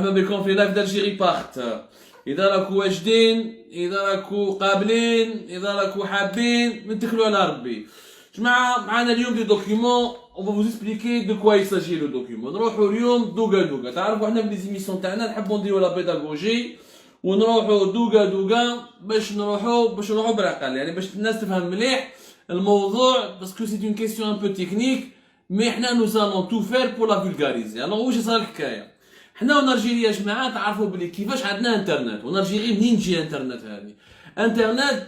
بكم في لايف d'Algérie بارت. اذا راكو واجدين، اذا راكو قابلين، اذا راكو حابين نتكلوا على ربي. جماعه معنا اليوم دي دوكيومون on va vous expliquer de quoi il s'agit le document. نروحوا اليوم دوغا دوغا. تعرفوا احنا في لي زيميسيون تاعنا نحبوا نديروا لا بيداغوجي ونروحوا دوغا دوغا باش نروحوا بالعقل، يعني باش الناس تفهم مليح الموضوع باسكو سي اون كيسيون ان بو تكنيك مي احنا nous allons tout faire pour la vulgariser. alors واش صار الحكايه؟ حنا ونرجيري يا جماعه تعرفوا بلي كيفاش عندنا انترنت، ونرجيري منين تجي انترنت هذه؟ انترنت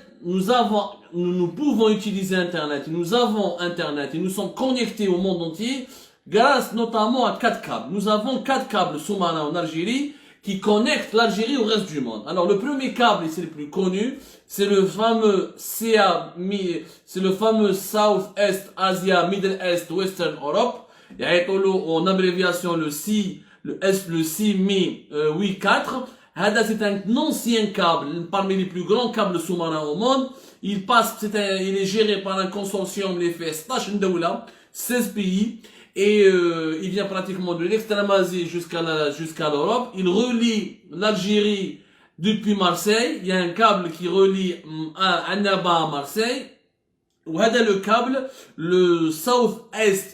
nous pouvons utiliser internet, nous avons internet et nous sommes connectés au monde entier grâce notamment à 4 câbles. Nous avons 4 câbles sous-marins en Algérie qui connectent l'Algérie au reste du monde. Alors le premier câble, et c'est le plus connu, c'est le fameux South-Est Asia, Middle East, Western Europe. Il y a en abréviation le CMI 84. C'est un ancien câble, parmi les plus grands câbles sous-marins au monde. Il est géré par un consortium, les fait 16 pays, et il vient pratiquement de l'extrême Asie jusqu'à l'Europe. Il relie l'Algérie depuis Marseille. Il y a un câble qui relie Annaba à Marseille. وهذا le câble, le South-Est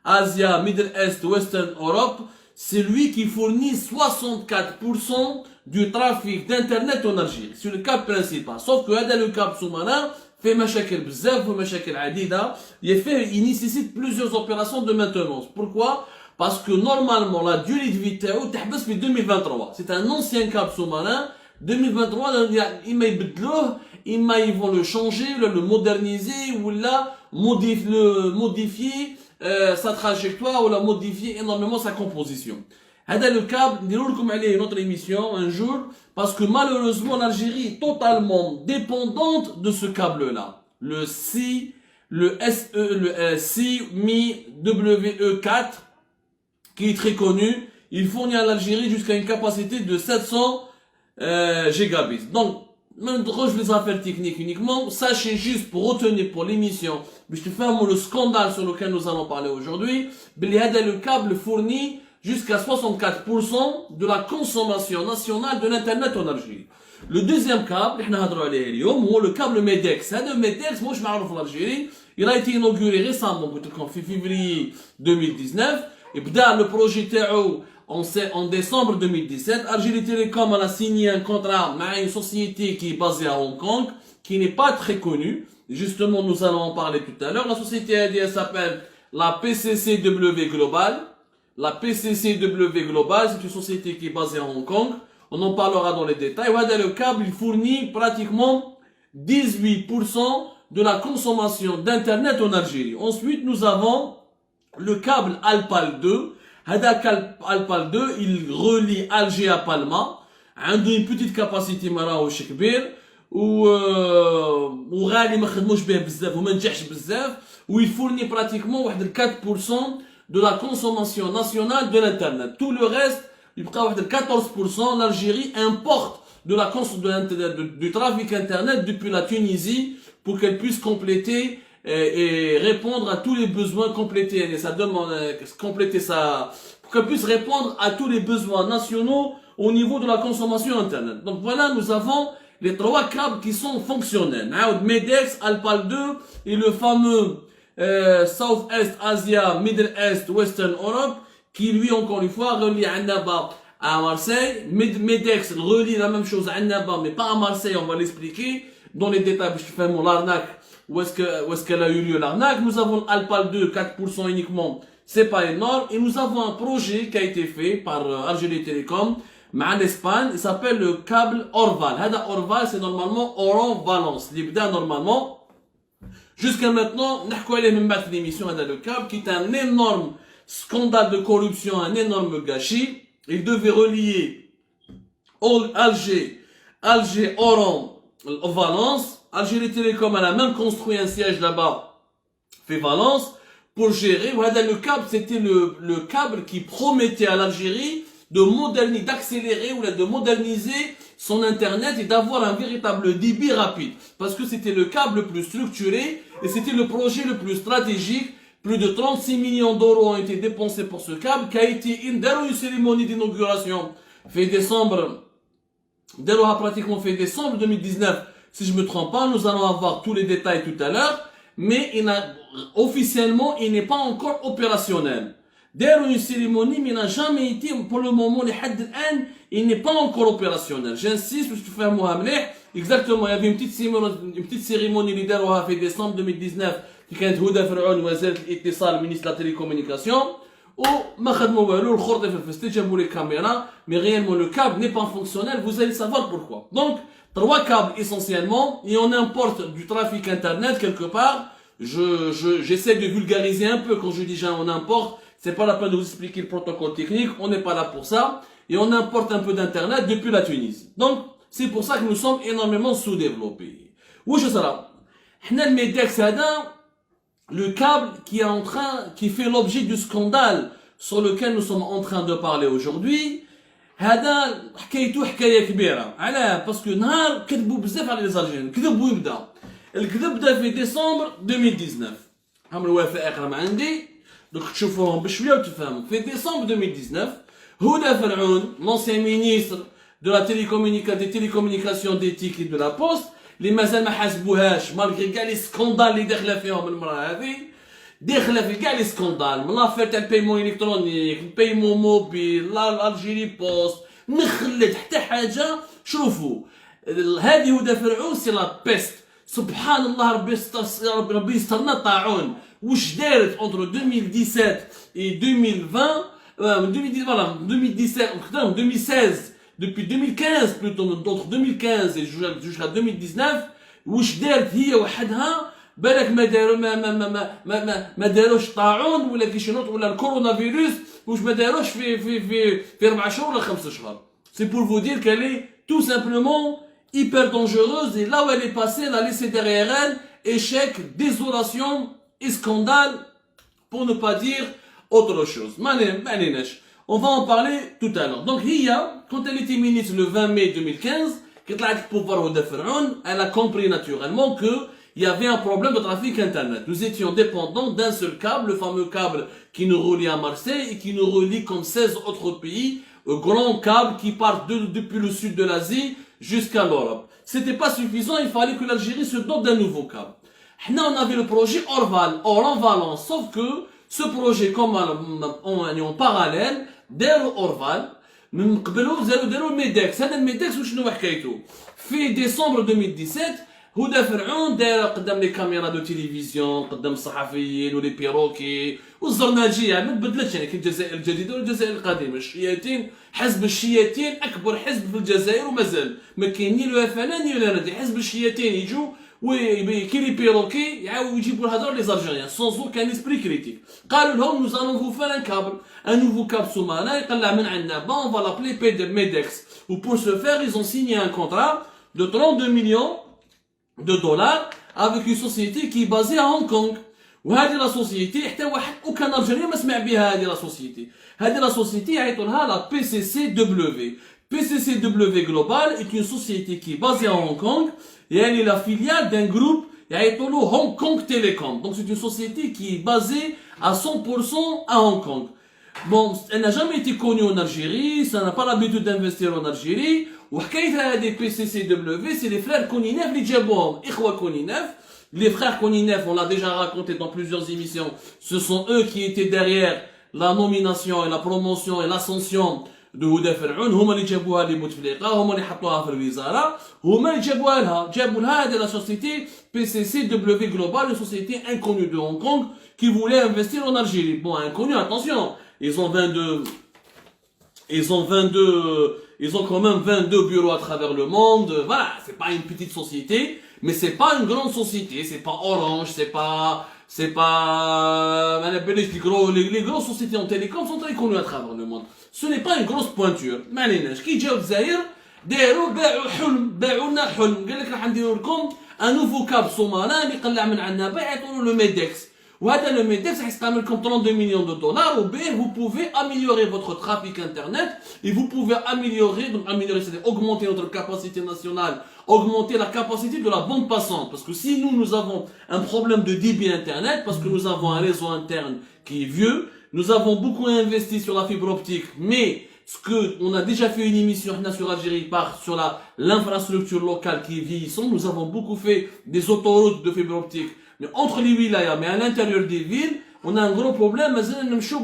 Asia, Middle East, Western Europe, c'est lui qui fournit 64% du trafic d'internet en Algérie. C'est le câble principal. Sauf que le câble sous-marin fait مشاكل بزاف ومشاكل عديدة. Il nécessite plusieurs opérations de maintenance. Pourquoi? Parce que normalement la durée de vie تاعو تحبس في 2023. C'est un ancien câble sous-marin. 2023 إما يبدلوه إما ils vont le changer, le moderniser ou là modifier sa trajectoire ou la modifier énormément sa composition. هذا le câble, نديرو لكم عليه notre émission un jour parce que malheureusement l'Algérie est totalement dépendante de ce câble-là. Le CMI WE4 qui est très connu, il fournit à l'Algérie jusqu'à une capacité de 700 gigabits. Donc maintenant, je les affaires techniques uniquement. Sachez juste pour retenir pour l'émission, je te fais le scandale sur lequel nous allons parler aujourd'hui. Le câble fournit jusqu'à 64% de la consommation nationale de l'internet en Algérie. Le deuxième câble, le câble MEDEX. Le MEDEX, moi je m'arrive en Algérie. Il a été inauguré récemment, en février 2019. Et le projet TAO en décembre 2017, Algérie Télécom a signé un contrat avec une société qui est basée à Hong Kong, qui n'est pas très connue. Justement, nous allons en parler tout à l'heure. La société elle s'appelle la PCCW Global. La PCCW Global, c'est une société qui est basée à Hong Kong. On en parlera dans les détails. Le câble, il fournit pratiquement 18% de la consommation d'internet en Algérie. Ensuite, nous avons le câble Alpal 2. Alpal 2, il relie Alger à Palma. عنده une petite capacité مراهوش كبير وغالي ما خدموش به بزاف وما نجحش بزاف il fournit pratiquement واحد 4% de la consommation nationale de l'internet. Tout le reste يبقى واحد 14%. L'Algérie importe du trafic internet depuis la Tunisie pour qu'elle puisse compléter et répondre à tous les besoins, compléter pour qu'elle puisse répondre à tous les besoins nationaux au niveau de la consommation internet. Donc voilà, nous avons les 3 câbles qui sont fonctionnels. MEDEX, Alpal 2 et le fameux South-Est Asia, Middle East, Western Europe qui lui encore une fois relie Annaba à Marseille. MEDEX relie la même chose à Annaba mais pas à Marseille, on va l'expliquer dans les détails. Je fais mon arnaque. Où est-ce qu'elle a eu lieu l'arnaque? Nous avons Alpal 2, 4% uniquement, c'est pas énorme. Et nous avons un projet qui a été fait par Algérie Télécom, en Espagne, il s'appelle le câble Orval. Orval, c'est normalement Oran-Valence. L'Ibda, normalement, jusqu'à maintenant, nous avons même battu l'émission le câble, qui est un énorme scandale de corruption, un énorme gâchis. Il devait relier Alger, Oran, Valence. Algérie Télécom, elle a même construit un siège là-bas, fait Valence, pour gérer. Voilà, le câble, c'était le câble qui promettait à l'Algérie d'accélérer ou de moderniser son internet et d'avoir un véritable débit rapide. Parce que c'était le câble le plus structuré et c'était le projet le plus stratégique plus de 36 millions d'euros ont été dépensés pour ce câble, qui a été une cérémonie d'inauguration fait décembre, pratiquement fait décembre 2019, si je me trompe pas, nous allons avoir tous les détails tout à l'heure, mais officiellement, il n'est pas encore opérationnel. D'ailleurs, une cérémonie, mais il n'a jamais été, pour le moment, il n'est pas encore opérationnel. J'insiste, parce que tu fais un exactement, il y avait une petite cérémonie qui a fait décembre 2019, qui a été Houda Fir'aun, le ministre de la télécommunication, ou Makhadmou Walou, le Khorde Feste, j'avoue les caméras, mais réellement le câble n'est pas fonctionnel, vous allez savoir pourquoi. Donc, 3 câbles essentiellement, et on importe du trafic internet quelque part. J'essaie de vulgariser un peu quand je dis on importe. C'est pas la peine de vous expliquer le protocole technique, on n'est pas là pour ça. Et on importe un peu d'internet depuis la Tunisie. Donc, c'est pour ça que nous sommes énormément sous-développés. Où je serai? Le MEDEX le câble qui fait l'objet du scandale sur lequel nous sommes en train de parler aujourd'hui. هذا حكايته حكايه كبيره علاه باسكو نهار كذبوا بزاف على لي زالجيريان كذب ويبدا الكذب بدا في ديسمبر 2019 هم الوثائق راهم عندي دوك تشوفوهم بشويه وتفهموا في ديسمبر 2019 هدى فرعون l'ancien ministre de la télécommunication d'éthique et de la poste اللي مازال ما حاسبوهاش مالغري كاع لي سكوندال اللي داخله فيهم المراه هذه داخله في كاع لي سكوندال من لافير تاع البايمون الكترونيك البايمون موبيل الجيري بوست نخلد حتى حاجه. شوفوا هذه هدى فرعون سي لا بيست سبحان الله ربي يسترنا طاعون واش دارت entre 2017 et 2020 2016 depuis 2015 plutôt entre 2015 et jusqu'à 2019 واش دارت هي وحدها بالك ما داروش طاعون ولا كيشنوط ولا الكورونا فيروس واش ما داروش في 4 شهور ولا 5 شهور. C'est pour vous dire qu'elle est tout simplement hyper dangereuse et là où elle est passée elle a laissé derrière elle échec, désolation et scandale pour ne pas dire autre chose. On va en parler tout à l'heure. Donc Hiya, quand elle était ministre le 20 mai 2015, elle a compris naturellement que il y avait un problème de trafic internet. Nous étions dépendants d'un seul câble, le fameux câble qui nous relie à Marseille et qui nous relie comme 16 autres pays, un grand câble qui part depuis le sud de l'Asie jusqu'à l'Europe. C'était pas suffisant, il fallait que l'Algérie se dote d'un nouveau câble. Là, on avait le projet Orval, Oran-Valence, sauf que ce projet, comme en parallèle, داروا Orval, من قبلوا داروا الميدكس. هذا الميدكس وشنو حكايته؟ في ديسمبر 2017 هدى فرعون دار قدام لي كاميرا دو تيليفزيون قدام الصحفيين ولي بيروكي والزرناجيه ما تبدلتش يعني كاين الجزائر الجديده والجزائر القديمه. الشياتين حزب الشياتين اكبر حزب في الجزائر ومازال ما كاين ني لو فلان ني ولا ندي حزب الشياتين يجوا كي لي بيروكي يعاودوا يجيبوا الهضره لي زالجيريان سون اوكان اسبري كريتيك. قالوا لهم nous allons vous faire un câble un nouveau câble sous-marin يطلع من عندنا on va l'appeler MEDEX. Ou pour ce faire ils ont signé un contrat de 32 millions de dollars avec une société qui est basée à Hong Kong. وهذه لا سوسيتي حتى واحد وكان الجزائري ما سمع بها هذه لا سوسيتي. هذه لا سوسيتي يعيطوا لها لا PCCW. PCCW Global est une société qui est basée à Hong Kong et elle est la filiale d'un groupe يعيطوا له Hong Kong Telecom. Donc c'est une société qui est basée à 100% à Hong Kong. Bon, elle n'a jamais été connue en Algérie, ça n'a pas l'habitude d'investir en Algérie. وحكايتها هذه PCCW, c'est les frères Koninef اللي جابوهم. إخوة كونينيف. Les frères Koninef, on l'a déjà raconté dans plusieurs émissions, ce sont eux qui étaient derrière la nomination et la promotion et l'ascension de هدى فرعون. هما اللي جابوها لبوتفليقة، هما اللي حطوها في الوزارة، هما اللي جابوها لها. جابوا لها هذه la société PCCW Global, une société inconnue de Hong Kong qui voulait investir en Algérie. Bon, inconnue, attention, ils ont quand même 22 bureaux à travers le monde. Voilà, c'est pas une petite société, mais c'est pas une grande société, c'est pas Orange, c'est pas les grosses sociétés en télécom sont très connues à travers le monde. Ce n'est pas une grosse pointure. معليناش كي جاو الجزائر داروا باعوا لنا حلم قال لك راح نديروا لكم un nouveau câble sous-marin اللي يقلع من عندنا يعيطوا له لو ميدكس. le MEDEX, ça comme 32 millions de dollars, ou bien vous pouvez améliorer votre trafic internet, et vous pouvez améliorer, c'est-à-dire augmenter notre capacité nationale, augmenter la capacité de la bande passante. Parce que si nous avons un problème de débit internet, parce que nous avons un réseau interne qui est vieux, nous avons beaucoup investi sur la fibre optique, mais on a déjà fait une émission sur Algérie sur l'infrastructure locale qui est vieillissante. Nous avons beaucoup fait des autoroutes de fibre optique, mais entre les wilayas, mais à l'intérieur des villes, on a un gros problème.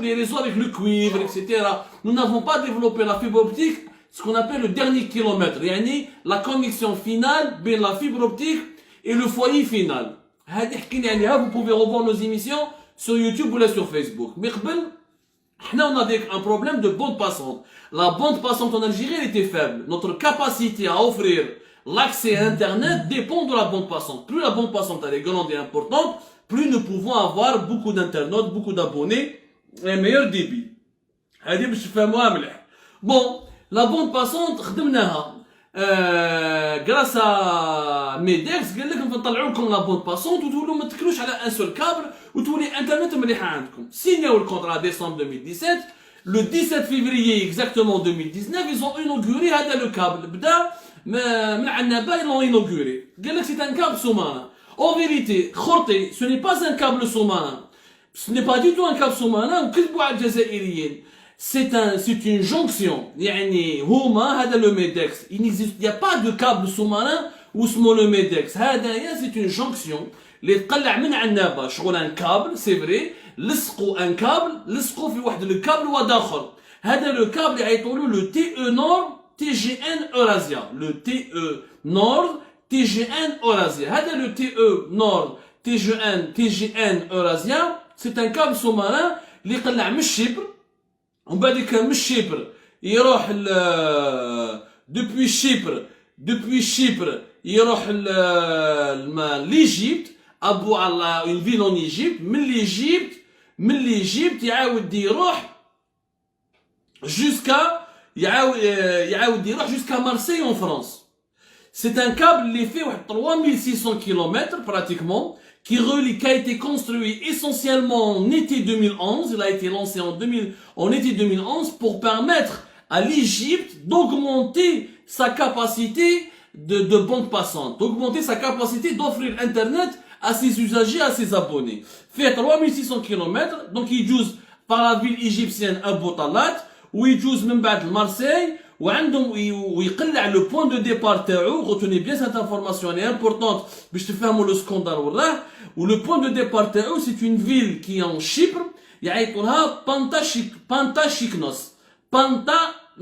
Les réseaux avec le cuivre, etc. Nous n'avons pas développé la fibre optique, ce qu'on appelle le dernier kilomètre, la connexion finale entre la fibre optique et le foyer final. Vous pouvez revoir nos émissions sur YouTube ou sur Facebook. Mais on a un problème de bande passante. La bande passante en Algérie, elle était faible. Notre capacité à offrir l'accès à Internet dépend de la bande passante. Plus la bande passante elle est grande et importante, plus nous pouvons avoir beaucoup d'internautes, beaucoup d'abonnés et un meilleur débit. Bon, la bande passante, grâce à MEDEX, قال لك نطلعوا لكم la bande passante وتولوا ما تكلوش على un seul câble وتولي انترنت مليحه عندكم. Signé le contrat en décembre 2017, le 17 février exactement 2019, ils ont inauguré هذا le câble. بدا من عنابه ils l'ont inauguré. قال لك c'est un câble sous-marin. En vérité, خرطي, ce n'est pas un câble sous-marin. Ce n'est pas du tout un câble sous-marin وكذبوا على الجزائريين. C'est une jonction. يعني هما هذا le MEDEX. Il n'y a pas de câble sous-marin ou le MEDEX. c'est une jonction. اللي تقلع من عنابه شغل un câble, c'est vrai. لصقوا un câble, لصقوا في واحد le câble واحد آخر. هذا le câble يعيطوا له le TE Nord TGN Eurasia. Le TE Nord TGN Eurasia. هذا le TE Nord TGN Eurasia. C'est un câble sous-marin اللي يقلع من الشبر. ومن بعد من الشبر يروح depuis Chypre يروح l'Égypte une ville en Égypte من l'Égypte يعاود يروح jusqu'à Marseille en France. C'est un câble qui fait 3600 km pratiquement, qui a été construit essentiellement en été 2011. Il a été lancé en été 2011 pour permettre à l'Égypte d'augmenter sa capacité de bande passante, d'augmenter sa capacité d'offrir Internet à ses usagers, à ses abonnés. Fait 3600 km, donc il joue par la ville égyptienne Abou Talat, où il joue même بعد Marseille, ويقلع le point de départ تاعو. Retenez bien cette information, elle est importante باش تفهموا le scandale وراه. Où le point de départ تاعو, c'est une ville qui est en Chypre, يعيطوا لها Pantachinos. Pantachinos,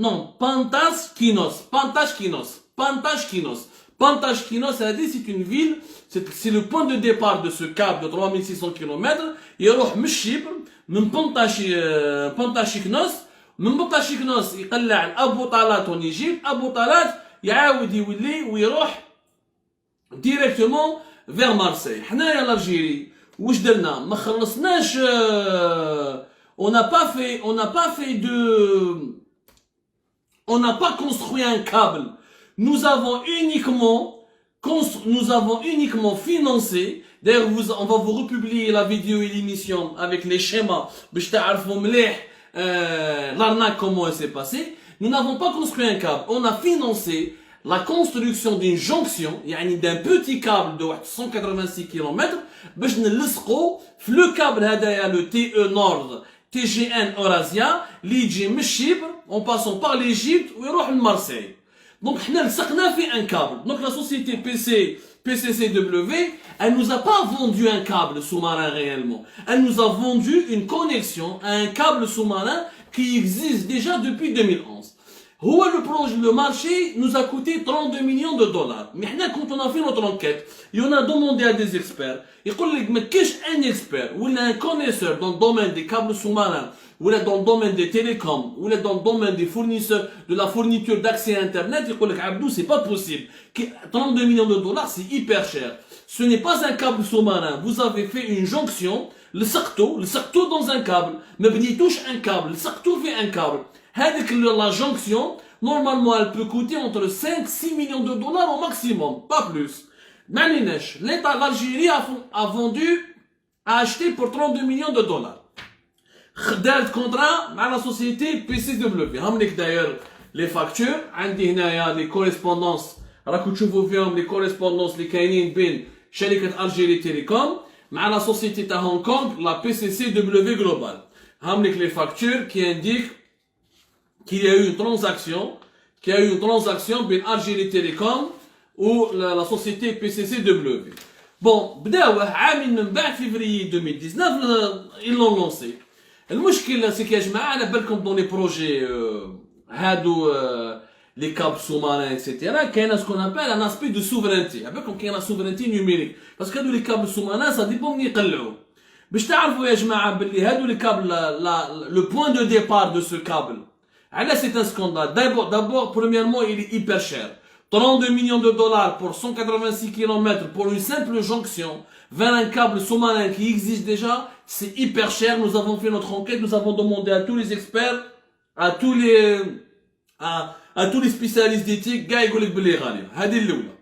c'est une ville, c'est le point de départ de ce câble de 3600 km. يروح من Chypre, من Pantachinos, من Pantachinos يقلع أبو طالات en Égypte. أبو طالات يعاود يولي ويروح directement vers Marseille. حنايا l'Algérie واش درنا؟ ما خلصناش. On n'a pas construit un câble. Nous avons uniquement financé. D'ailleurs, on va vous republier la vidéo et l'émission avec les schémas. L'arnaque, comment elle s'est passée. Nous n'avons pas construit un câble. On a financé la construction d'une jonction, d'un petit câble de 186 km, le câble le TE Nord TGN Eurasia, l'Égypte من Chypre, en passant par l'Égypte, ou يروح من Marseille. Donc, on a fait un câble. Donc, la société PCCW, elle nous a pas vendu un câble sous-marin réellement. Elle nous a vendu une connexion à un câble sous-marin qui existe déjà depuis 2011. Le marché nous a coûté 32 millions de dollars. Mais quand on a fait notre enquête, et on a demandé à des experts, ils disent mais qu'est-ce qu'un expert ou un connaisseur dans le domaine des câbles sous-marins, ou dans le domaine des télécoms, ou dans le domaine des fournisseurs, de la fourniture d'accès à Internet, ils disent Abdou, c'est pas possible. 32 millions de dollars, c'est hyper cher. Ce n'est pas un câble sous-marin. Vous avez fait une jonction, le sarto dans un câble. Mais il touche un câble, le sarto fait un câble. La jonction, normalement, elle peut coûter entre 5-6 millions de dollars au maximum, pas plus. L'État d'Algérie a vendu a acheté pour 32 millions de dollars. خدات contrat مع la société PCW. هملك d'ailleurs les factures. عندي هنايا les correspondances. راكو تشوفوا فيهم les correspondances اللي كاينين بين شركة الجيري تيليكوم مع la société تاع هونغ كونغ la PCCW Global. هملك les factures qui indiquent qu'il y a eu une transaction بين Algérie Télécom ou la société PCCW. Bon, بداوه عامين من بعد février 2019 ils l'ont lancé. المشكل سي يا جماعه على بالكم دون لي بروجي هادو لي كاب سومارين اكسيتيرا كاين سكون ابل ان اسبي دو سوفرينتي. على بالكم كاين سوفرينتي نيميريك باسكو هادو لي كاب سومارين سا ديبون يقلعوا. باش تعرفوا يا جماعه باللي هادو لي كابل لو بوين دو ديبار دو سو كابل. على سيت ان سكوندال. D'abord premièrement il est hyper cher. 32 millions de dollars pour 186 km pour une simple jonction vers un câble sous-marin qui existe déjà, c'est hyper cher. Nous avons fait notre enquête, nous avons demandé à tous les experts, à tous les spécialistes d'éthique, gars يقول لك باللي غالي. هذه الأولى.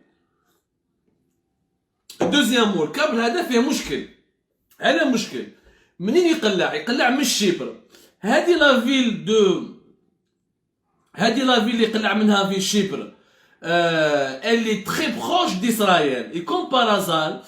Deuxième mot, الكابل هذا فيه مشكل. هذا مشكل. منين يقلع من شيبر. هذه لا فيل اللي يقلع منها في شيبر. Elle est très proche d'Israël. Et comme par hasard,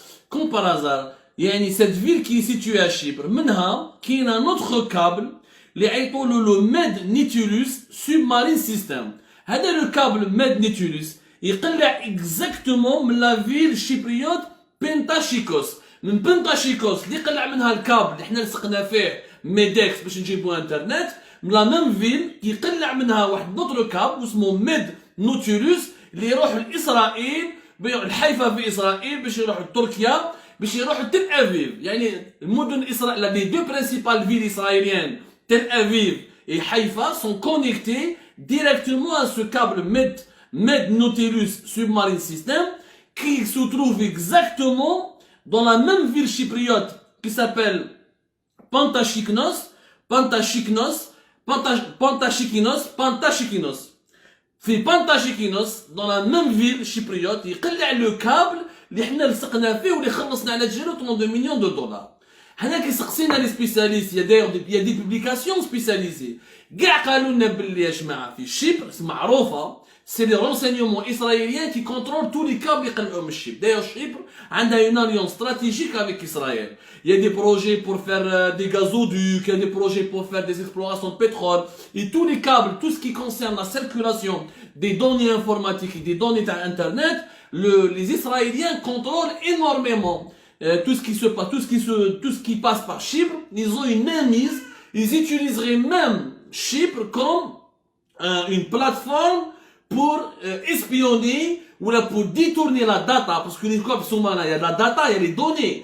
يعني cette ville qui est située à Chypre, منها كاين un autre câble اللي عيطولو le Med Nautilus Submarine System. هذا le câble Med Nautilus يقلع exactement من la ville chypriote Pentachikos. من بنتاشيكوس اللي قلع منها الكابل اللي حنا لصقنا فيه ميدكس باش نجيبو انترنت، من لا ميم فيل يقلع منها واحد نوتر كابل اسمه ميد نوتيلوس اللي يروح لاسرائيل، الحيفا في اسرائيل، باش يروح لتركيا، باش يروح لتل افيف. يعني المدن اسرائيل لي دو برينسيبال فيل اسرائيليان تل افيف et Haïfa sont connectés directement à ce câble Med Nautilus Submarine System qui se trouve exactement dans la même ville chypriote qui s'appelle Pantachiknos. في Pantachiknos dans la même ville chypriote يقلع le câble اللي حنا لصقنا فيه واللي خلصنا على تجارة 32 مليون دولار. هنا كيسقسينا لي سبيسياليست، يا دي بوبليكاسيون سبيسياليزي كاع قالوا لنا باللي يا جماعه في شيبر معروفه سي لي رونسينيومون اسرائيليان كي كونترول تو لي كابل يقلعوا من الشيب. دايوغ شيبر عندها اون اليونس استراتيجيك افيك اسرائيل. Il y a des projets pour faire des gazoducs, il y a des projets pour faire des explorations de pétrole et tous les câbles, tout ce qui concerne la circulation des données informatiques et des données internet, les Israéliens contrôlent énormément. Tout ce qui passe par Chypre, ils ont une mainmise, ils utiliseraient même Chypre comme une plateforme pour espionner ou là pour détourner la data, parce que les câbles sous-marins, il y a de la data, il y a les données.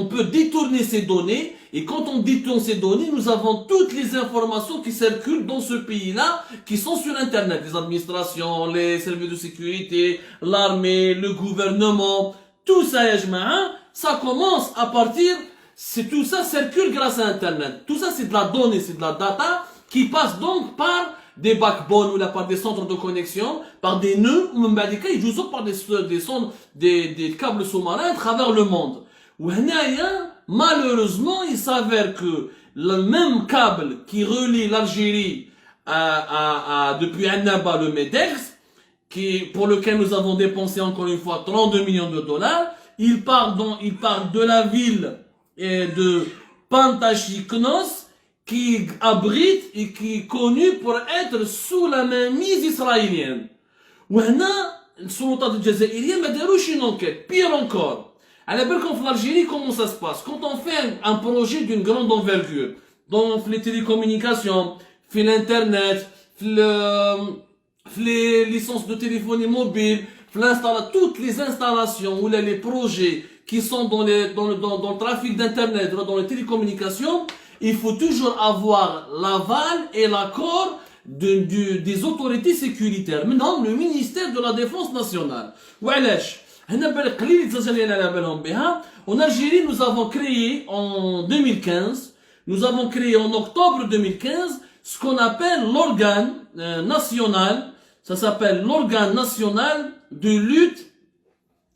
On peut détourner ces données, et quand on détourne ces données, nous avons toutes les informations qui circulent dans ce pays-là, qui sont sur Internet, les administrations, les services de sécurité, l'armée, le gouvernement. Tout ça, ça commence à partir, tout ça circule grâce à Internet. Tout ça, c'est de la donnée, c'est de la data qui passe donc par des backbones ou là par des centres de connexion, par des nœuds, ou même ils jouent par des câbles sous-marins à travers le monde. Ou malheureusement, il s'avère que le même câble qui relie l'Algérie depuis Annaba, le MEDEX, pour lequel nous avons dépensé encore une fois 32 millions de dollars, il part de la ville de Pantachiknos qui abrite et qui est connu pour être sous la mainmise israélienne. وهنا السلطات الجزائرية ما داروش une enquête. Pire encore, على بالكم في l'Algérie comment ça se passe quand on fait un projet d'une grande envergure dans les télécommunications, في l'internet, les licences de téléphonie mobile, toutes les installations ou les projets qui sont dans le trafic d'internet, dans les télécommunications, il faut toujours avoir l'aval et l'accord des autorités sécuritaires. Maintenant, le ministère de la Défense nationale. وعلاش؟ هنا بالك قليل التسجيل على بالهم بها. En Algérie, nous avons créé en 2015, nous avons créé en octobre 2015 ce qu'on appelle l'organe national, ça s'appelle l'organe national de lutte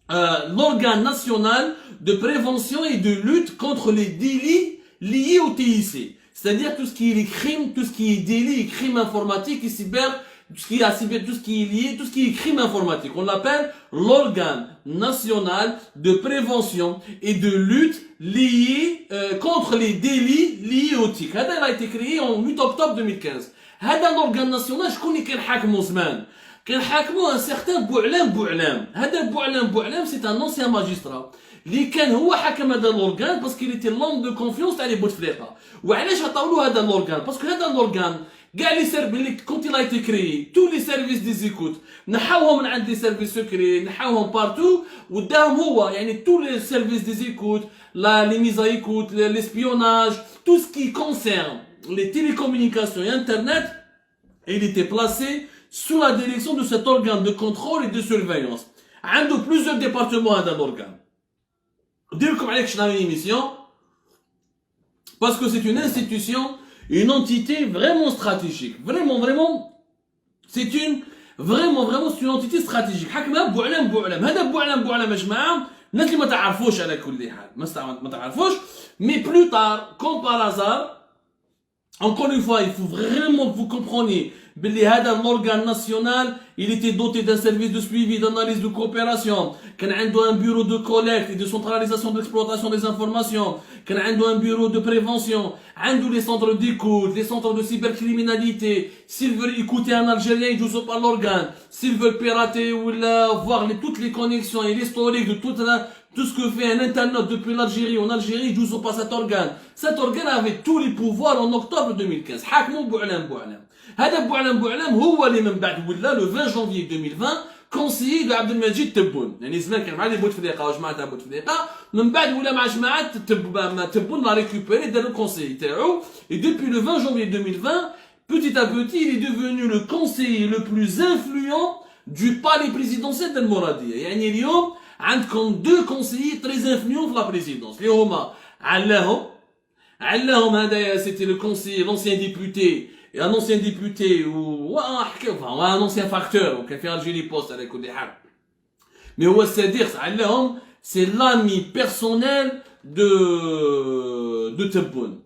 l'organe national de prévention et de lutte contre les délits liés au TIC. C'est-à-dire tout ce qui est les crimes, tout ce qui est délits et crimes informatiques et cyber, tout ce qui est lié, tout ce qui est crime informatique. On l'appelle l'organe national de prévention et de lutte liés contre les délits liés au TIC. Ça a été créé en 8 octobre 2015. هذا l'organe national شكون اللي كنحاكمو زمان كنحاكمو un certain Bou'alam. هذا Bou'alam c'est un ancien magistrat اللي كان هو حاكم هذا l'organe parce qu'il était l'homme de confiance تاع لي بوتفليقه. وعلاش عطاولو هذا l'organe parce que هذا l'organe كاع لي سيرفيس quand il a été créé tous les services des écoutes نحاوهم من عند des services secrets نحاوهم partout وداهم هو يعني tous les services des écoutes les mises à écoute l'espionnage tout ce qui concerne les télécommunications et internet il était placé sous la direction de cet organe de contrôle et de surveillance عنده plusieurs départements هذا l'organe ندير لكم عليك شنو هي émission parce que c'est une institution une entité vraiment stratégique vraiment c'est une c'est une entité stratégique حكمها بوعلام هذا بوعلام يا جماعه الناس اللي ما تعرفوش على كل حال ما تعرفوش mais plus tard comme par hasard encore une fois il faut vraiment que vous compreniez باللي هذا l'organe national il était doté d'un service de suivi d'analyse de coopération كان عنده un bureau de collecte et de centralisation de l'exploitation des informations كان عنده un bureau de prévention عنده les centres d'écoute les centres de cybercriminalité s'ils veulent écouter un Algérien ils jouent par l'organe s'ils veulent pirater ou voir toutes les connexions et l'historique de tout ce que fait un internaute depuis l'Algérie en Algérie ils jouent par cet organe avait tous les pouvoirs en octobre 2015 حاكموا بوعلام هذا بوعلام هو اللي من بعد ولا le 20 janvier 2020 conseiller de Abdelmajid Tebboune يعني زمان كان مع لي بوتفليقه وجماعه بوتفليقه من بعد ولا مع جماعه تبون لا récupéré دار le conseiller تاعو et depuis le 20 janvier 2020 petit à petit il est devenu le conseiller le plus influent du palais présidentiel de Mouradia يعني اليوم عندكم deux conseillers très influents في la présidence اللي هما علاهم هذا c'était le conseiller l'ancien député et un ancien député ou un ancien facteur qui a fait Algérie Post avec كل حال mais هو السادس علاهم c'est l'ami personnel de Tebboune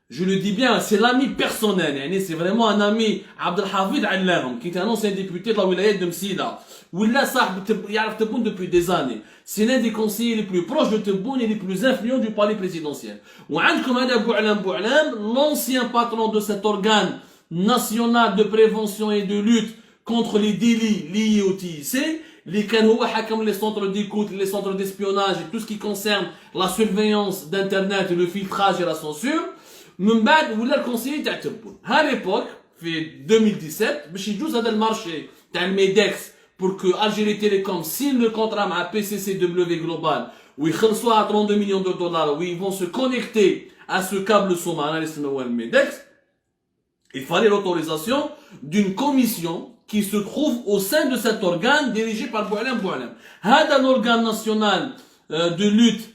je le dis bien c'est l'ami personnel يعني c'est vraiment un ami Abdelhafid علاهم qui était un ancien député de la wilaya de Msila ولا صاحب يعرف Tebboune depuis des années c'est l'un des conseillers les plus proches de Tebboune et les plus influents du palais présidentiel وعندكم هذا بوعلام l'ancien patron de cet organe national de prévention et de lutte contre les délits liés au TIC اللي كان هو حكم les centres d'écoute les centres d'espionnage et tout ce qui concerne la surveillance d'internet et le filtrage et la censure من بعد ولا الكونسيي تاع تبون ها ليبوك في 2017 باش يجوز هذا المارشي تاع الميدكس pour que Algérie Télécom signe le contrat مع PCCW Global où ils reçoivent 32 millions de dollars où ils vont se connecter à ce câble sous-marin اللي اسمه الميدكس il fallait l'autorisation d'une commission qui se trouve au sein de cet organe dirigé par Bou'alam. هذا l'organe national de lutte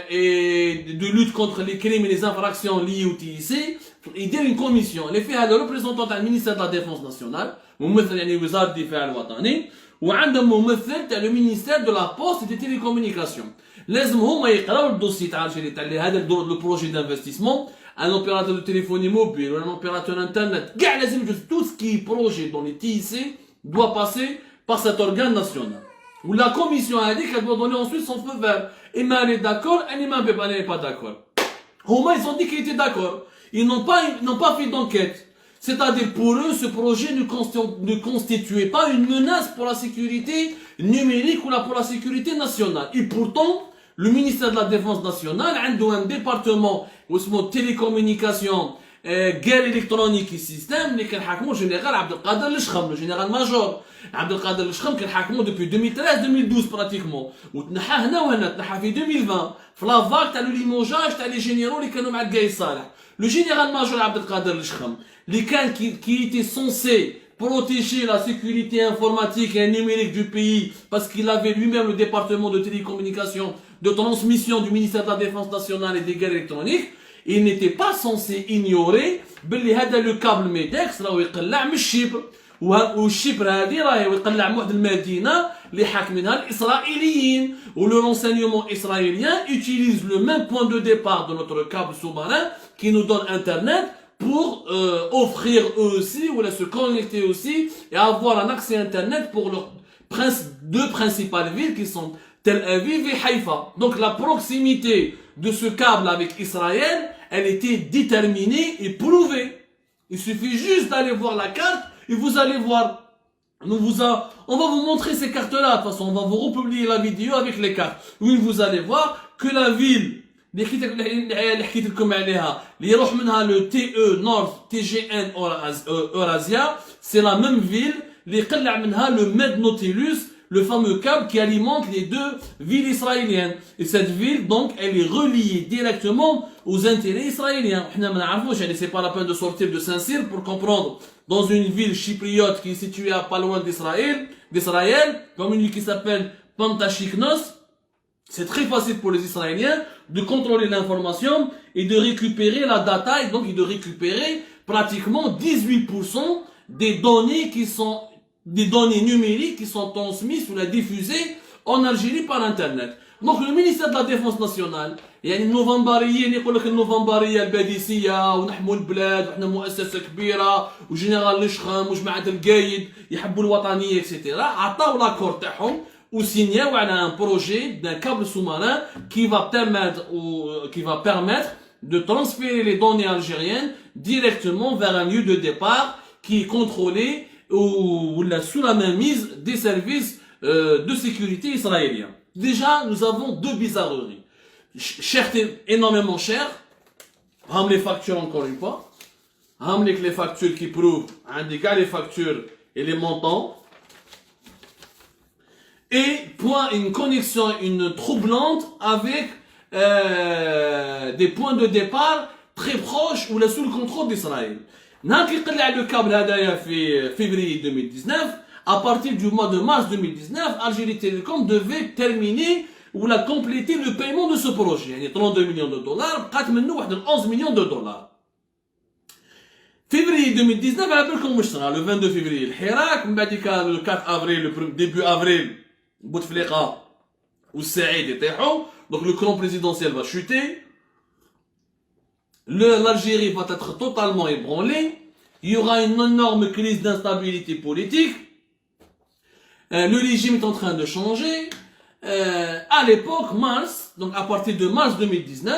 et de lutte contre les crimes et les infractions liées au TIC il dit une commission اللي فيها le représentant تاع ministère de la défense nationale ممثل يعني وزارة الدفاع الوطني وعندهم ممثل تاع le ministère de la poste et des télécommunications لازم هما يقراو الدوسي تاع الجيري تاع هذا le projet d'investissement un opérateur de téléphonie mobile ou un opérateur internet tout ce qui est projet dans les TIC doit passer par cet organe national où la commission a dit qu'elle doit donner ensuite son feu vert et elle est d'accord et elle n'est pas d'accord ils ont dit qu'ils étaient d'accord ils n'ont pas fait d'enquête c'est-à-dire pour eux ce projet ne constituait pas une menace pour la sécurité numérique ou pour la sécurité nationale et pourtant le ministère de la Défense nationale a un département اسمه télécommunication guerre électronique et système اللي كان حاكمه général Abdelkader Leshkhem le général major Abdelkader Leshkhem كان حاكمه depuis 2013-2012 pratiquement وتنحى هنا وهنا تنحى في 2020 في لا فاك تاع لو ليموجاج تاع لي جينيرو اللي كانوا مع القايد صالح le général major Abdelkader Leshkhem اللي كان qui était censé protéger la sécurité informatique et numérique du pays parce qu'il avait lui-même le département de télécommunication de transmission du ministère de la Défense nationale et des guerres électroniques il n'était pas censé ignorer باللي هذا le câble MEDEX راهو يقلع من الشبر والشبر هذه راهي يقلع من واحد المدينه اللي حاكمينها الاسرائيليين ولو renseignement israélien utilise le même point de départ de notre câble sous-marin qui nous donne internet pour offrir eux aussi ou se connecter aussi et avoir un accès internet pour leurs deux principales villes qui sont Tel Aviv et Haïfa. Donc la proximité de ce câble avec Israël, elle était déterminée et prouvée. Il suffit juste d'aller voir la carte et vous allez voir. On va vous montrer ces cartes-là. De toute façon, on va vous republier la vidéo avec les cartes. Où vous allez voir que la ville اللي حكيت لكم عليها اللي يروح منها le TE Nord TGN Eurasia, c'est la même ville اللي يقلع منها le Med Nautilus, le fameux câble qui alimente les deux villes israéliennes. Et cette ville, donc, elle est reliée directement aux intérêts israéliens. C'est pas la peine de sortir de Saint-Cyr pour comprendre. Dans une ville chypriote qui est située à pas loin d'Israël, comme une ville qui s'appelle Pantachiknos, c'est très facile pour les Israéliens de contrôler l'information et de récupérer la data et donc de récupérer pratiquement 18% des données qui sont des données numériques qui sont transmises ou diffusées en Algérie par Internet. Donc le ministère de la Défense nationale, يعني النوفمبريين يقول لك النوفمبريه الباديسيه ونحموا البلاد وحنا مؤسسه كبيره وجنرال الشخم وجماعه القايد يحبوا الوطنيه اكسيتيرا عطاو لاكور تاعهم وسينياو على un projet d'un câble sous-marin qui va permettre de transférer les données algériennes directement vers un lieu de départ qui est contrôlé ou sous la mainmise des services de sécurité israéliens. Déjà, nous avons deux bizarreries. Énormément cher. Ham les factures encore une fois. Ham les factures qui prouvent, les factures et les montants. Et point une connexion, une troublante avec des points de départ très proches ou sous le contrôle d'Israël. نهار كي قلع لو كابل هذايا في février 2019, à partir du mois de mars 2019, Algérie Télécom devait terminer ou compléter le paiement de ce projet. يعني 32 millions de dollars, بقات منه واحد 11 millions de dollars. Février 2019 على بالكم واش صرا le 22 février الحراك من بعد كان le 4 avril le début avril Bouteflika ou Saïd يطيحوا. Donc le camp présidentiel va chuter. L'Algérie va être totalement ébranlée. Il y aura une énorme crise d'instabilité politique. Le régime est en train de changer. À l'époque, mars, donc à partir de mars 2019,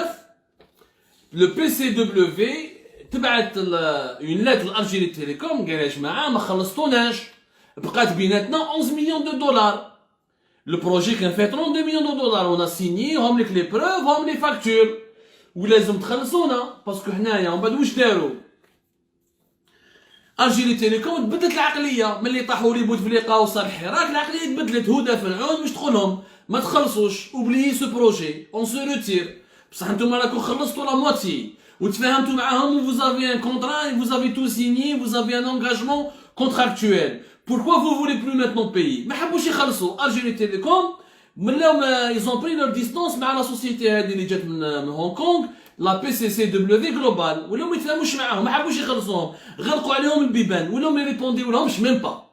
le PCW تبعت une lettre à Algérie Télécom قال يا جماعة ما خلصتوناش بقات بيناتنا 11 millions de dollars. Le projet qui a fait 32 millions de dollars, on a signé, هم لك les preuves, هم les factures. ولازم تخلصونا باسكو حنايا ومن بعد واش داروا الجيري تيليكوم تبدلت العقليه ملي طاحوا لي بوتفليقه وصار الحراك العقليه تبدلت هدى فرعون باش تدخلهم ما تخلصوش اوبليي سو بروجي اون سو روتير بصح نتوما راكم خلصتوا لا موتي وتفاهمتوا معاهم وفوز افي ان كونترا et vous avez tout signé vous avez un engagement contractuel. Pourquoi vous voulez plus maintenant payer؟ ما حبوش يخلصوا الجيري تيليكوم ils ont pris leur distance مع la société هذه اللي جات من هونغ كونغ لا PCCW Global ولاو ما يتفاهموش معاهم ما حبوش يخلصوهم غلقوا عليهم البيبان ولاو ما يريبونديو لهمش ميم با.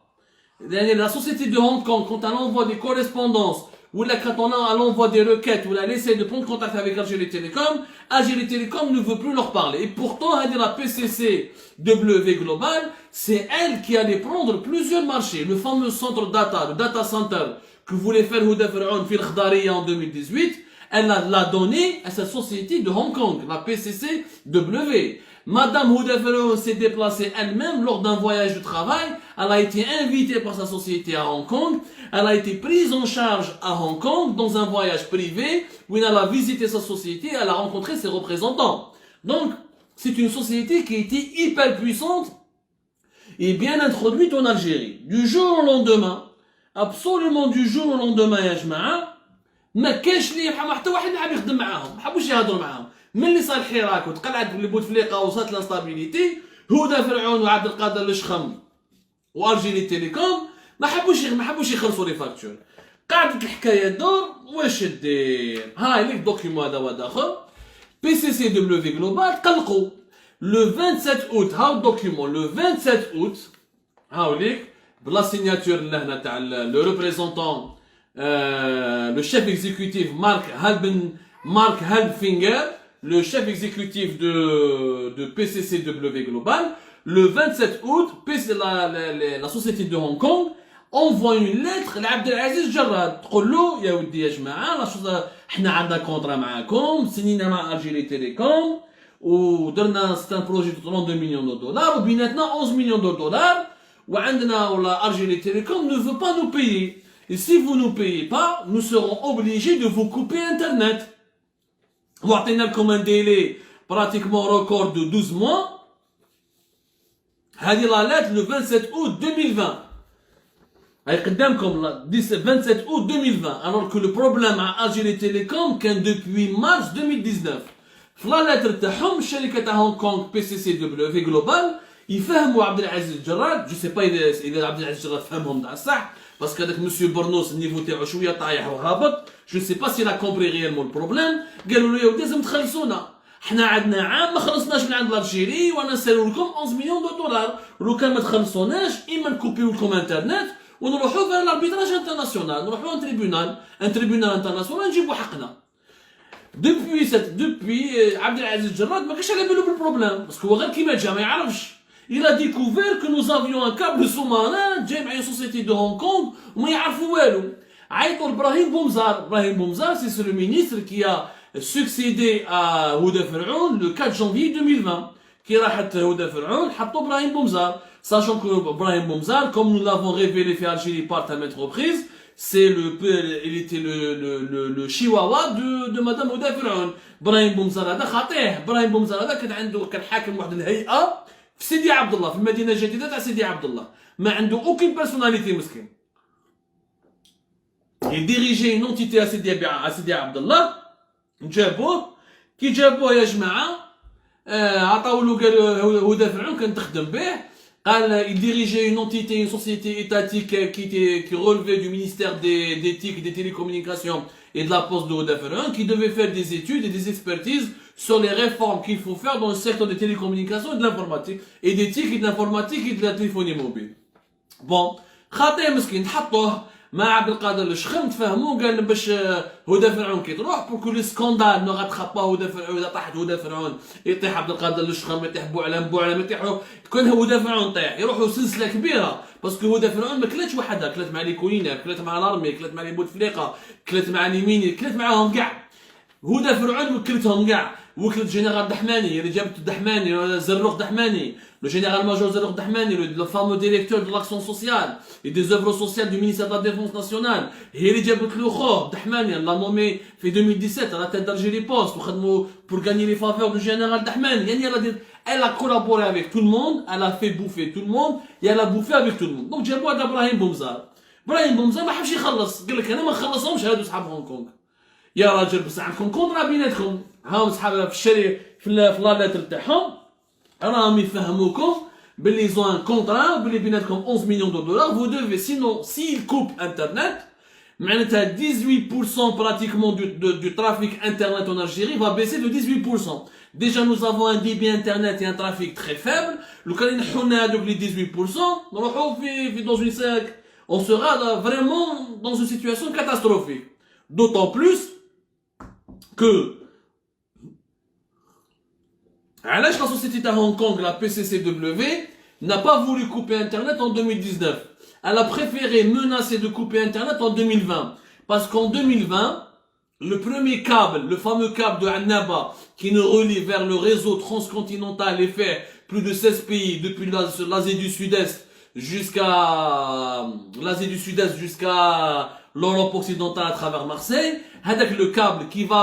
يعني la société de Hong Kong quand elle envoie des correspondances ou quand elle envoie des requêtes ou elle essaie de prendre contact avec Algérie Télécom, Algérie Télécom ne veut plus leur parler. Et pourtant, la PCCW Global, c'est elle qui allait prendre plusieurs marchés. Le fameux centre data, le data center que voulait faire Houda Fir'aoun fil Khdaria en 2018, elle l'a donné à sa société de Hong Kong, la PCCW. Madame Houda Fir'aoun s'est déplacée elle-même lors d'un voyage de travail. Elle a été invitée par sa société à Hong Kong. Elle a été prise en charge à Hong Kong dans un voyage privé où elle a visité sa société et elle a rencontré ses représentants. Donc, c'est une société qui a été hyper puissante et bien introduite en Algérie. Du jour au lendemain, absolument du jour au lendemain يا جماعة ما كاش لي حتى واحد حاب يخدم معاهم ما حبوش يهضروا معاهم ملي صار الحراك وتقلعت بوتفليقه وصلت لانستابيليتي هدى فرعون وعبد القادر الشخم والجيري تيليكوم ما حبوش يخلصوا لي فاكتور. قعدت الحكايه تدور واش دير هاي ليك دوكيمون هذا واحد اخر PCCW Global قلقوا le 27 août هاو الدوكيمون le 27 août هاوليك بلا سيناتور لهنا تاع لو ريبريزونتون le chef exécutif Mark Halbfinger, le chef exécutif de PCCW Global, le 27 août, la société de Hong Kong envoie une lettre à Abdelaziz Jarrad تقول له يا ودي يا جماعه احنا عندنا كونترا معاكم سنينا مع الجيري تيليكوم ودرنا c'est un projet de 32 millions de dollars وبيناتنا 11 millions de dollars وعندنا ولا الجيري تيليكوم ne veut pas nous payer. Et si vous ne nous payez pas, nous serons obligés de vous couper Internet. وعطينا لكم un délai pratiquement record de 12 mois. هذه la lettre le 27 août 2020. هاي قدامكم 27 août 2020. Alors que le problème à Algérie Télécom كان depuis mars 2019. في la lettre تاعهم الشركة تاع هونغ كونغ PCCW Global يفهموا عبد العزيز الجراد. Je sais pas إذا عبد العزيز الجراد فهمهم تاع الصح. Parce qu'avec M. Bornos, le niveau تاعو شويه طايح وهابط. Je sais pas s'il a compris réellement le problème. قالوا له يا ودي لازم تخلصونا. احنا عندنا عام ما خلصناش من عند الجيري وانا نسالوا لكم 11 مليون دولار. ولو كان ما تخلصوناش اما نكوبيو لكم انترنت ونروحوا في الاربيتراج انترناسيونال نروحوا ان تريبيونال انترناسيونال نجيبوا حقنا. depuis عبد العزيز الجراد ما كانش على بالو بالبروبليم باسكو هو غير كيما جا ما يعرفش. Il a découvert que nous avions un câble sous-marin جاي مع une société de Hong Kong وما يعرفوا والو. عيطوا لابراهيم بومزار. ابراهيم بومزار c'est le ministre qui a succédé à هدى فرعون le 4 janvier 2020. كي راحت هدى فرعون حطوا ابراهيم بومزار. Sachant que Brahim Boumzar, comme nous l'avons révélé fait Algérie par à maintes reprises, il était le chihuahua de Madame Houda Fir'aoun. Brahim Boumzar هذا خطيح. Brahim Boumzar هذا كان حاكم واحد الهيئة في سيدي عبد الله في المدينة الجديدة تاع سيدي عبد الله. ما عنده aucune personnalité مسكين. Il dirigeait une entité à سيدي عبد الله. جابوه كي جابوه يا جماعة عطاو له قالوا هدى فرعون كان تخدم به. Il dirigeait une entité, une société étatique qui relevait du ministère d'éthique, des télécommunications et de la poste de Houda Fir'aoun, qui devait faire des études et des expertises sur les réformes qu'il faut faire dans le secteur des télécommunications et de l'informatique, et d'éthique et de l'informatique et de la téléphonie mobile. Bon, خاطئ مسكين حطوه مع عبد القادر الشخم تفاهموا قال باش هدى فرعون كي تروح بوركو لو سكوندال نو غاتخابا هدى فرعون اذا طاحت هدى فرعون يطيح عبد القادر الشخم يطيح بوعلم يطيحوا كون هدى فرعون طيح يروحوا سلسله كبيره باسكو هدى فرعون ما كلاتش وحدها كلات مع لي كولينا كلات مع الارمي كلات مع لي بوتفليقه كلات مع ليميني كلات معاهم كاع. هدى فرعون وكلتهم كاع وكلت جنرال دحماني اللي جابت الدحماني زروق دحماني le général-major Zerouk Dahmani, le fameux directeur de l'action sociale et des œuvres sociales du ministère de la Défense nationale. Et il Dahmani, l'a nommé en 2017 à la tête d'Algérie Post pour gagner les faveurs du général Dahmani. Elle a collaboré avec tout le monde, elle a fait bouffer tout le monde et elle a bouffé avec tout le monde. Donc j'ai beau d'Ibrahim Boumzar. Ibrahim Boumzar ما حبش يخلص قال لك انا ما خلصهمش هادو صحاب هونغ كونغ. يا راجل بس عندكم كونترا بيناتكم هاهم صحاب في الشري في لا لاتر تاعهم راهم يفهموكم باللي ils ont un contrat باللي بيناتكم 11 millions de dollars vous devez sinon s'ils coupent internet معناتها 18% pratiquement du trafic internet en Algérie va baisser de 18%. Déjà nous avons un débit internet et un trafic très faible. لو كان ينحوا لنا هذوك لي 18% نروحوا في dans une on sera vraiment dans une situation catastrophique. D'autant plus que علاش la société à Hong Kong, la PCCW, n'a pas voulu couper Internet en 2019. Elle a préféré menacer de couper Internet en 2020. Parce qu'en 2020, le premier câble, le fameux câble de Annaba, qui nous relie vers le réseau transcontinental et fait plus de 16 pays depuis l'Asie du Sud-Est jusqu'à l'Europe occidentale à travers Marseille, avec le câble qui va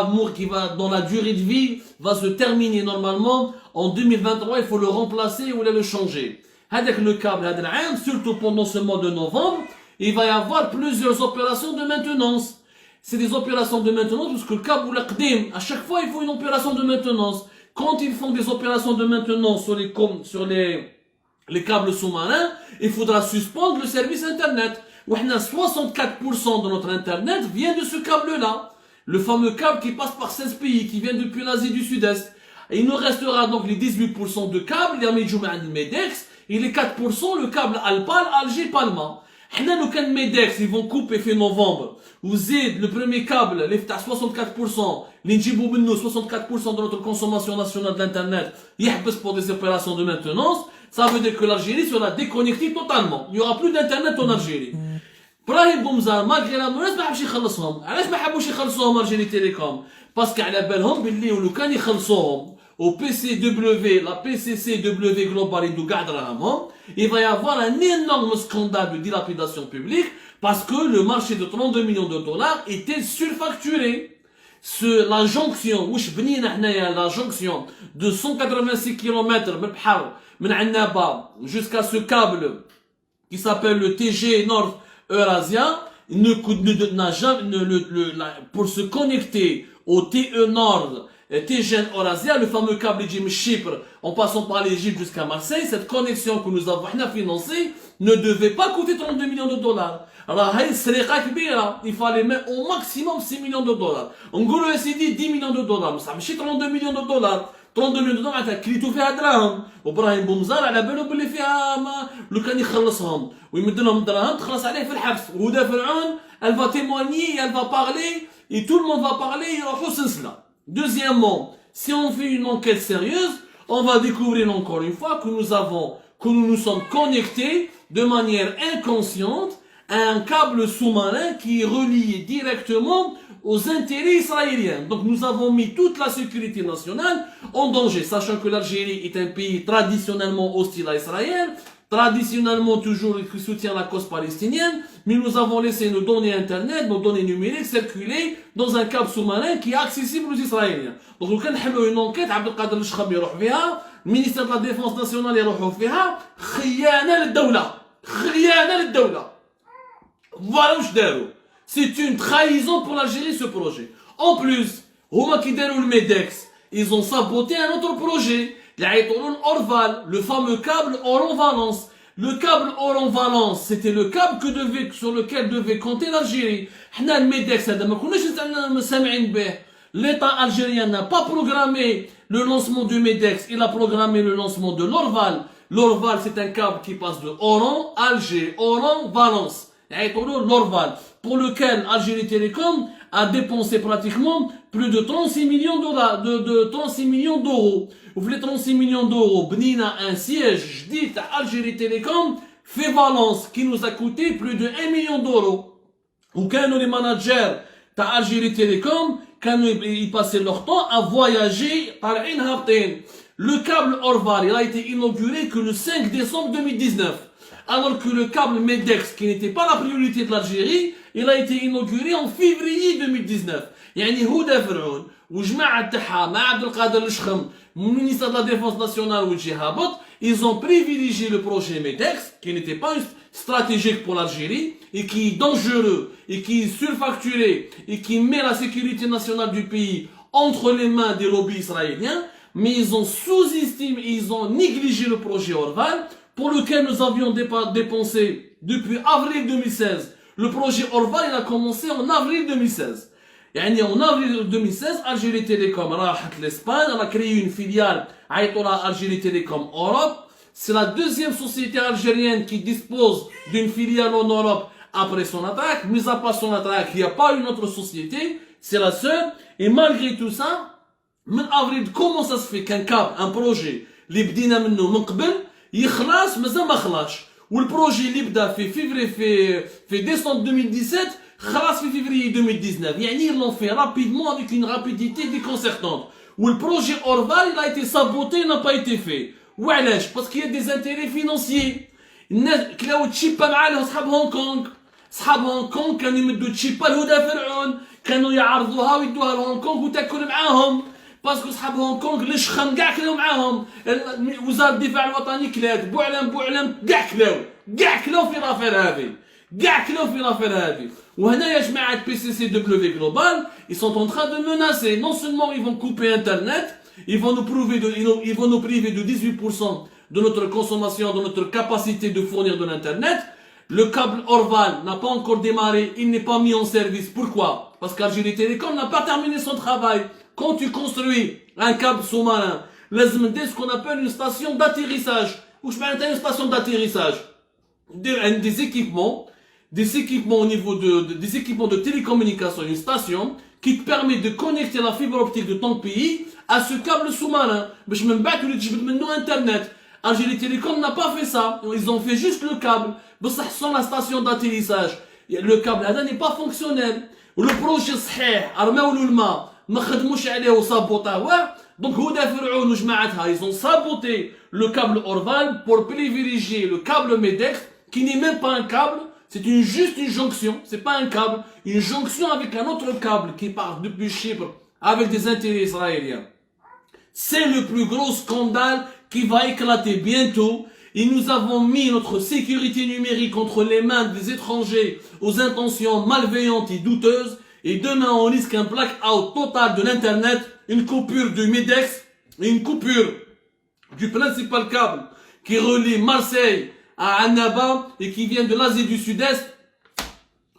dans la durée de vie, va se terminer normalement en 2023, il faut le remplacer ou le changer. Avec le câble, surtout pendant ce mois de novembre, il va y avoir plusieurs opérations de maintenance. C'est des opérations de maintenance parce que le câble ou la qdim, à chaque fois il faut une opération de maintenance. Quand ils font des opérations de maintenance sur les câbles sous-marins, il faudra suspendre le service internet. 64% de notre internet vient de ce câble-là. Le fameux câble qui passe par 16 pays, qui vient depuis l'Asie du Sud-Est. Et il nous restera donc les 18% de câbles, les Medjouma et Medex, il est 4%, le câble Alpal, Alger-Palma. Nous, quand Medex, ils vont couper fin novembre, vous êtes le premier câble, les 64%, l'Injibou Benno, 64% de notre consommation nationale de l'Internet, il pour des opérations de maintenance, ça veut dire que l'Algérie sera déconnectée totalement. Il n'y aura plus d'Internet en Algérie. Brahim Boumza, malgré la menace, ما حبش يخلصهم. علاش ما حبوش يخلصوهم Algérie Télécom? Parce qu'على بالهم باللي ولو كان يخلصوهم au PCW, la PCCW Global et il va y avoir un énorme scandale de dilapidation publique parce que le marché de 32 millions de dollars était surfacturé. La jonction, la jonction de 186 km jusqu'à ce câble qui s'appelle le TG Nord Eurasia, n'a jamais, pour se connecter au TE Nord, TGN Eurasia, le fameux câble Jim Chypre, en passant par l'Égypte jusqu'à Marseille, cette connexion que nous avons financée ne devait pas coûter 32 millions de dollars. Alors, il fallait mettre au maximum 6 millions de dollars. En gros, le SID 10 millions de dollars. Mais ça me chie 32 millions de dollars. 32 millions de dollars, t'as كليتو فيها دراهم. وابراهيم بومزار على بالو باللي فيها لو كان يخلصهم ويمد لهم دراهم تخلص عليه في الحبس. وهدى فرعون, elle va témoigner, elle va parler, et tout le monde va parler, يروحوا سلسلة. Deuxièmement, si on fait une enquête sérieuse, on va découvrir encore une fois que nous nous sommes connectés de manière inconsciente à un câble sous-marin qui est relié directement aux intérêts israéliens. Donc nous avons mis toute la sécurité nationale en danger, sachant que l'Algérie est un pays traditionnellement hostile à Israël, traditionnellement toujours qui soutient la cause palestinienne, mais nous avons laissé nos données internet, nos données numériques circuler dans un câble sous-marin qui est accessible aux Israéliens. Donc nous avons une enquête, Abdelkader Lchkhabi يروح فيها, le ministère de la Défense nationale يروحوا فيها, خيانة للدولة, خيانة للدولة. Voilà où je dis. C'est une trahison pour l'Algérie ce projet. En plus, هما qui déroulent le Medex, ils ont saboté un autre projet. Orval, le fameux câble Oran-Valence. Le câble Oran-Valence, c'était le câble sur lequel devait compter l'Algérie. L'État algérien n'a pas programmé le lancement du Medex, il a programmé le lancement de l'Orval. L'Orval, c'est un câble qui passe de Oran, Alger, Oran, Valence. L'Orval, pour lequel Algérie Télécom a dépensé pratiquement plus de 36 millions de 36 millions d'euros. Vous voulez 36 millions d'euros, Benina un siège, je dis à Algérie Télécom, fait Valence, qui nous a coûté plus de 1 million d'euros. Ou quand les managers d'Algérie Télécom, quand ils passaient leur temps à voyager par Inhabten. Le câble Orval, il a été inauguré que le 5 décembre 2019. Alors que le câble Medex, qui n'était pas la priorité de l'Algérie, il a été inauguré en février 2019. يعني هدى فرعون وجماعة تاعها مع عبد القادر الشخم ministre de la Défense nationale ou Djihabot, ils ont privilégié le projet Medex, qui n'était pas stratégique pour l'Algérie, et qui est dangereux, et qui est surfacturé, et qui met la sécurité nationale du pays entre les mains des lobbies israéliens, mais ils ont sous-estimé, ils ont négligé le projet Orval, pour lequel nous avions dépensé depuis avril 2016. Le projet Orval, il a commencé en avril 2016. يعني en avril 2016, Algérie Télécom راحت l'Espagne, elle a créé une filiale عيطولها Algérie Télécom Europe. C'est la deuxième société algérienne qui dispose d'une filiale en Europe après son attaque. Mis à part son attaque, il n'y a pas une autre société, c'est la seule. Et malgré tout ça, من avril, comment ça se fait qu'un câble, un projet, اللي بدينا منه من قبل, يخلص مازال ما خلاش. والبروجي اللي بدا في décembre 2017 خلاص في février 2019. يعني ils l'ont fait rapidement avec une rapidité déconcertante. Où le projet Orval, il a été saboté, n'a pas été fait. وعلاش؟ parce qu'il y a des intérêts financiers. الناس كلاو تشيبا معاهم صحاب هونغ كونغ. صحاب هونغ كونغ كانوا يمدوا تشيبا لهدى فرعون. كانوا يعرضوها ويدوها لهونغ كونغ وتاكل معاهم. باسكو صحاب هونغ كونغ الشخم كاع كلاو معاهم. وزارة الدفاع الوطني كلات بوعلم كاع كلاو في لافير هذه. كاع كلاو في لافير هذه. وهنا يا جماعة PCCW Global, ils sont en train de menacer. Non seulement ils vont couper Internet, ils vont nous priver de 18% de notre consommation, de notre capacité de fournir de l'Internet. Le câble Orval n'a pas encore démarré, il n'est pas mis en service. Pourquoi? Parce qu'Algérie Télécom n'a pas terminé son travail. Quand tu construis un câble sous-marin, لازم ندير ce qu'on appelle une station d'atterrissage. ou je mets une station d'atterrissage. Des équipements au niveau des équipements de télécommunication, une station qui te permet de connecter la fibre optique de ton pays à ce câble sous-marin. Mais je me bats que je veux Internet. Algérie Télécom n'a pas fait ça. Ils ont fait juste le câble. Mais ça sans la station d'atterrissage. Le câble là n'est pas fonctionnel. Le projet صحيح رماو له الماء ما خدموش عليه وصابوطاه. Donc ils ont saboté le câble Orval pour privilégier le câble Medex qui n'est même pas un câble, c'est juste une jonction, c'est pas un câble, une jonction avec un autre câble qui part depuis Chypre avec des intérêts israéliens. C'est le plus gros scandale qui va éclater bientôt. Et nous avons mis notre sécurité numérique entre les mains des étrangers aux intentions malveillantes et douteuses. Et demain, on risque un blackout total de l'Internet, une coupure du MEDEX, et une coupure du principal câble qui relie Marseille à Annaba et qui vient de l'Asie du Sud-Est.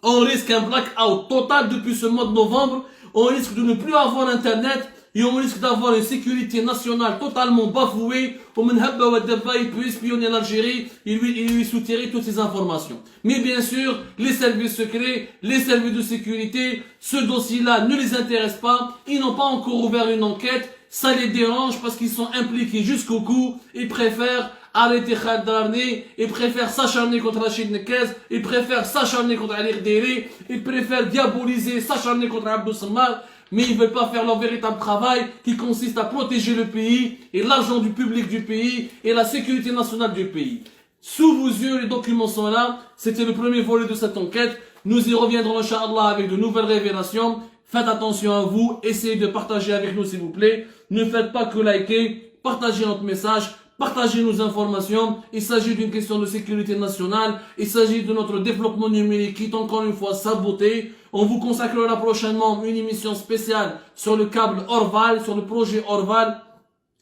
On risque un blackout total depuis ce mois de novembre. On risque de ne plus avoir Internet. Et on risque d'avoir une sécurité nationale totalement bafouée. Il peut espionner l'Algérie et lui soutirer toutes ces informations. Mais bien sûr, les services secrets, les services de sécurité, ce dossier-là ne les intéresse pas. Ils n'ont pas encore ouvert une enquête. Ça les dérange parce qu'ils sont impliqués jusqu'au cou. Ils préfèrent arrêter Khaled Darni, ils préfèrent s'acharner contre Rachid Nekez, ils préfèrent s'acharner contre Ali Rderi, ils préfèrent diaboliser, s'acharner contre Abdou Sammar. Mais ils ne veulent pas faire leur véritable travail qui consiste à protéger le pays et l'argent du public du pays et la sécurité nationale du pays. Sous vos yeux, les documents sont là. C'était le premier volet de cette enquête. Nous y reviendrons, Inch'Allah, avec de nouvelles révélations. Faites attention à vous. Essayez de partager avec nous, s'il vous plaît. Ne faites pas que liker. Partagez notre message. Partagez nos informations. Il s'agit d'une question de sécurité nationale. Il s'agit de notre développement numérique qui est encore une fois saboté. On vous consacrera prochainement une émission spéciale sur le câble Orval, sur le projet Orval,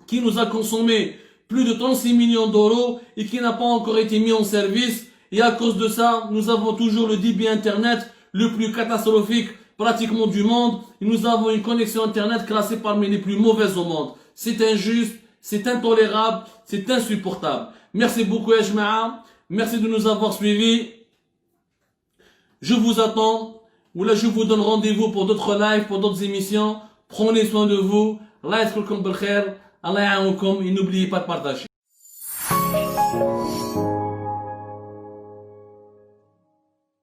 qui nous a consommé plus de 36 millions d'euros et qui n'a pas encore été mis en service. Et à cause de ça, nous avons toujours le débit Internet le plus catastrophique pratiquement du monde. Et nous avons une connexion Internet classée parmi les plus mauvaises au monde. C'est injuste. C'est intolérable, c'est insupportable. Merci beaucoup, Ejma'a. Merci de nous avoir suivis. Je vous attends. Ou là, je vous donne rendez-vous pour d'autres lives, pour d'autres émissions. Prenez soin de vous. Allah yaskurkum bil khair. Allah ya'aoukoum. Et n'oubliez pas de partager.